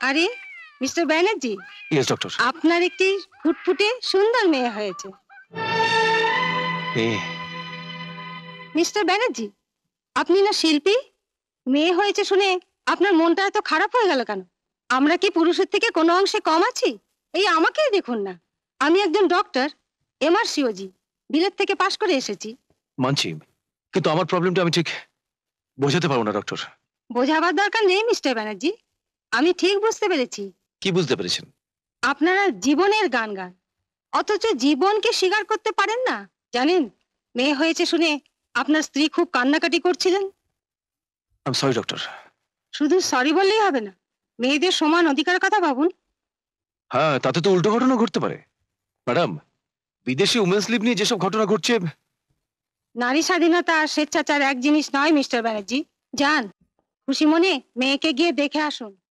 আরে mister Banerjee, yes doctor. আপনার একটি ফুটফুটে সুন্দর মেয়ে হয়েছে। মেয়ে? মিস্টার ব্যানার্জি, আপনি না শিল্পী? মেয়ে হয়েছে শুনে আপনার মনটা এত খারাপ হয়ে গেল কেন? আমরা কি পুরুষের থেকে কোনো অংশে কম আছি? এই আমাকেই দেখুন না, আমি একজন ডক্টর, এমআরসিওজি, বিলেত থেকে পাশ করে এসেছি। মানছি, কিন্তু আমার প্রবলেমটা আমি ঠিক বোঝাতে পারবো না ডক্টর। বোঝাবার দরকার নেই মিস্টার ব্যানার্জি, আমি ঠিক বুঝতে পেরেছি। কি বুঝতে পেরেছেন? আপনারা জীবনের গান গান, অথচ জীবনকে স্বীকার করতে পারেন না। জানেন, মেয়ে হয়েছে শুনে আপনার স্ত্রী খুব কান্নাকাটি করছিলেন। I am sorry doctor. শুধু সরি বললেই হবে না, মেয়েদের সমান অধিকারের কথা ভাবুন। হ্যাঁ, তাতে তো উল্টো ঘটনা ঘটতে পারে ম্যাডাম। বিদেশি উমেন্স লিভ নিয়ে যেসব ঘটনা ঘটছে। নারী স্বাধীনতা আর স্বেচ্ছাচার এক জিনিস নয় মিস্টার ব্যানার্জি। যান, খুশি মনে মেয়েকে গিয়ে দেখে আসুন।